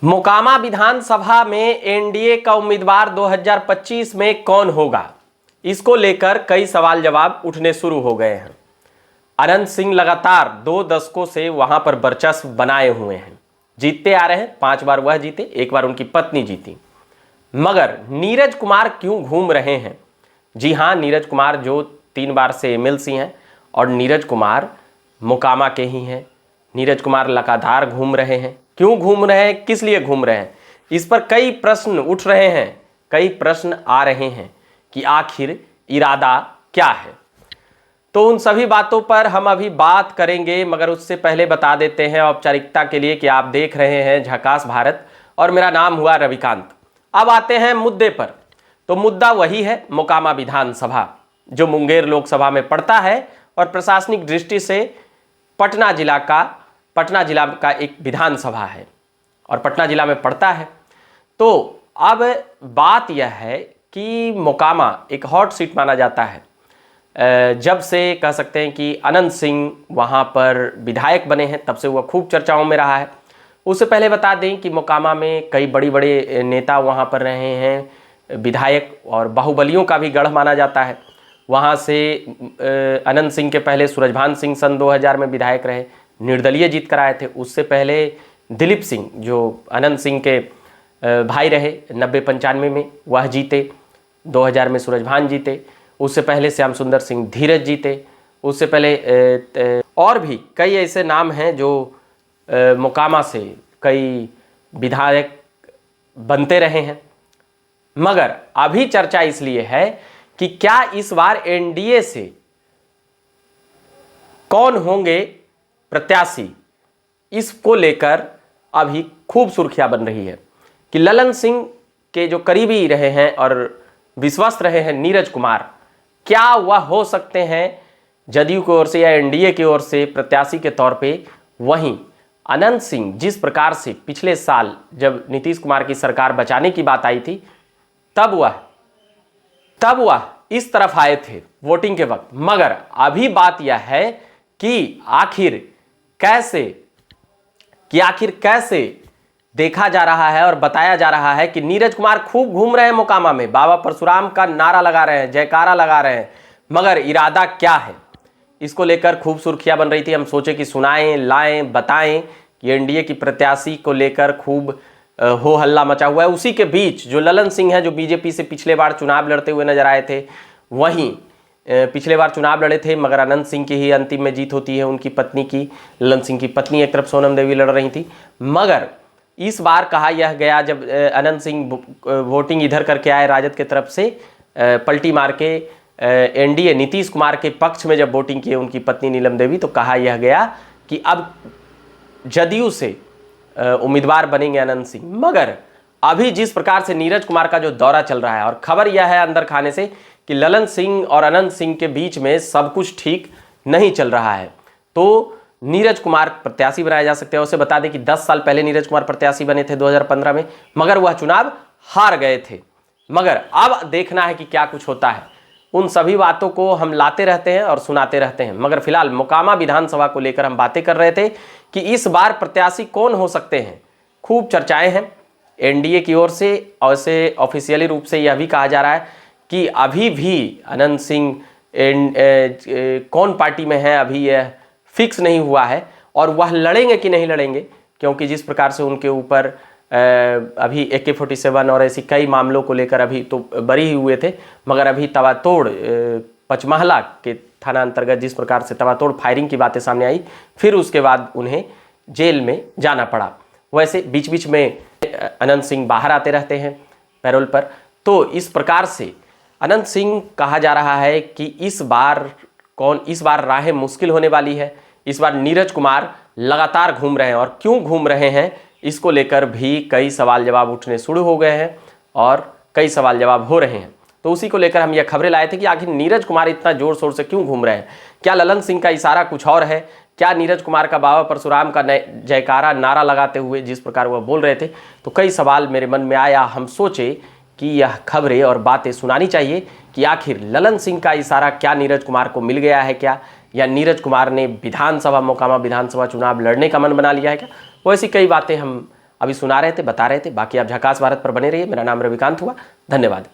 मोकामा विधानसभा में एनडीए का उम्मीदवार 2025 में कौन होगा, इसको लेकर कई सवाल जवाब उठने शुरू हो गए हैं। अनंत सिंह लगातार 2 दशकों से वहां पर वर्चस्व बनाए हुए हैं, जीतते आ रहे हैं। 5 बार वह जीते, 1 बार उनकी पत्नी जीती। मगर नीरज कुमार क्यों घूम रहे हैं? जी हां, नीरज कुमार जो 3 बार से एमएलसी हैं और नीरज कुमार मोकामा के ही हैं। नीरज कुमार लगातार घूम रहे हैं। क्यों घूम रहे हैं, किस लिए घूम रहे हैं, इस पर कई प्रश्न उठ रहे हैं, कई प्रश्न आ रहे हैं कि आखिर इरादा क्या है। तो उन सभी बातों पर हम अभी बात करेंगे, मगर उससे पहले बता देते हैं औपचारिकता के लिए कि आप देख रहे हैं झकास भारत और मेरा नाम हुआ रविकांत। अब आते हैं मुद्दे पर। तो मुद्दा वही है, मोकामा विधानसभा जो मुंगेर लोकसभा में पड़ता है और प्रशासनिक दृष्टि से पटना जिला का एक विधानसभा है और पटना जिला में पड़ता है। तो अब बात यह है कि मोकामा एक हॉट सीट माना जाता है। जब से कह सकते हैं कि अनंत सिंह वहाँ पर विधायक बने हैं, तब से वह खूब चर्चाओं में रहा है। उससे पहले बता दें कि मोकामा में कई बड़े नेता वहाँ पर रहे हैं, विधायक, और बाहुबलियों का भी गढ़ माना जाता है। वहाँ से अनंत सिंह के पहले सूरजभान सिंह सन 2000 में विधायक रहे, निर्दलीय जीत कर आए थे। उससे पहले दिलीप सिंह जो अनंत सिंह के भाई रहे 90-95 में, वह जीते। 2000 में सूरजभान जीते। उससे पहले श्याम सुंदर सिंह धीरज जीते। उससे पहले और भी कई ऐसे नाम हैं जो मोकामा से कई विधायक बनते रहे हैं। मगर अभी चर्चा इसलिए है कि क्या इस बार एनडीए से कौन होंगे प्रत्याशी, इसको लेकर अभी खूब सुर्खियां बन रही है कि ललन सिंह के जो करीबी रहे हैं और विश्वस्त रहे हैं नीरज कुमार, क्या वह हो सकते हैं जदयू की ओर से या एनडीए की ओर से प्रत्याशी के तौर पे। वहीं अनंत सिंह जिस प्रकार से पिछले साल जब नीतीश कुमार की सरकार बचाने की बात आई थी, तब वह इस तरफ आए थे वोटिंग के वक्त। मगर अभी बात यह है कि आखिर कैसे देखा जा रहा है और बताया जा रहा है कि नीरज कुमार खूब घूम रहे हैं मोकामा में, बाबा परशुराम का नारा लगा रहे हैं, जयकारा लगा रहे हैं, मगर इरादा क्या है, इसको लेकर खूब सुर्खियां बन रही थी। हम सोचे कि सुनाएं, लाएं, बताएं कि एनडीए की प्रत्याशी को लेकर खूब हो हल्ला मचा हुआ है। उसी के बीच जो ललन सिंह है, जो बीजेपी से पिछले बार चुनाव लड़ते हुए नजर आए थे, वहीं पिछले बार चुनाव लड़े थे मगर अनंत सिंह की ही अंतिम में जीत होती है, उनकी पत्नी की। ललन सिंह की पत्नी एक तरफ सोनम देवी लड़ रही थी। मगर इस बार कहा यह गया, जब अनंत सिंह वोटिंग इधर करके आए राजद के तरफ से, पलटी मार के एनडीए नीतीश कुमार के पक्ष में जब वोटिंग किए उनकी पत्नी नीलम देवी, तो कहा यह गया कि अब जदयू से उम्मीदवार बनेंगे अनंत सिंह। मगर अभी जिस प्रकार से नीरज कुमार का जो दौरा चल रहा है, और खबर यह है अंदर खाने से कि ललन सिंह और अनंत सिंह के बीच में सब कुछ ठीक नहीं चल रहा है, तो नीरज कुमार प्रत्याशी बनाए जा सकते हैं। उसे बता दें कि 10 साल पहले नीरज कुमार प्रत्याशी बने थे 2015 में, मगर वह चुनाव हार गए थे। मगर अब देखना है कि क्या कुछ होता है। उन सभी बातों को हम लाते रहते हैं और सुनाते रहते हैं। मगर फिलहाल मोकामा विधानसभा को लेकर हम बातें कर रहे थे कि इस बार प्रत्याशी कौन हो सकते हैं। खूब चर्चाएं हैं एनडीए की ओर से, और इसे ऑफिशियली रूप से यह भी कहा जा रहा है कि अभी भी अनंत सिंह कौन पार्टी में है अभी यह फिक्स नहीं हुआ है, और वह लड़ेंगे कि नहीं लड़ेंगे, क्योंकि जिस प्रकार से उनके ऊपर अभी AK-47 और ऐसी कई मामलों को लेकर अभी तो बरी ही हुए थे, मगर अभी तवातोड़ पचमहला के थाना अंतर्गत जिस प्रकार से तवातोड़ फायरिंग की बातें सामने आई, फिर उसके बाद उन्हें जेल में जाना पड़ा। वैसे बीच बीच में अनंत सिंह बाहर आते रहते हैं पैरोल पर। तो इस प्रकार से अनंत सिंह कहा जा रहा है कि इस बार राहें मुश्किल होने वाली है। इस बार नीरज कुमार लगातार घूम रहे हैं, और क्यों घूम रहे हैं इसको लेकर भी कई सवाल जवाब उठने शुरू हो गए हैं और कई सवाल जवाब हो रहे हैं। तो उसी को लेकर हम यह खबरें लाए थे कि आखिर नीरज कुमार इतना जोर शोर से क्यों घूम रहे हैं। क्या ललन सिंह का इशारा कुछ और है? क्या नीरज कुमार का बाबा परशुराम का जयकारा नारा लगाते हुए जिस प्रकार वह बोल रहे थे, तो कई सवाल मेरे मन में आया। हम सोचे कि यह खबरें और बातें सुनानी चाहिए कि आखिर ललन सिंह का इशारा क्या नीरज कुमार को मिल गया है क्या, या नीरज कुमार ने मोकामा विधानसभा चुनाव लड़ने का मन बना लिया है क्या। वैसी कई बातें हम अभी सुना रहे थे, बता रहे थे। बाकी आप झकास भारत पर बने रहिए। मेरा नाम रविकांत हुआ। धन्यवाद।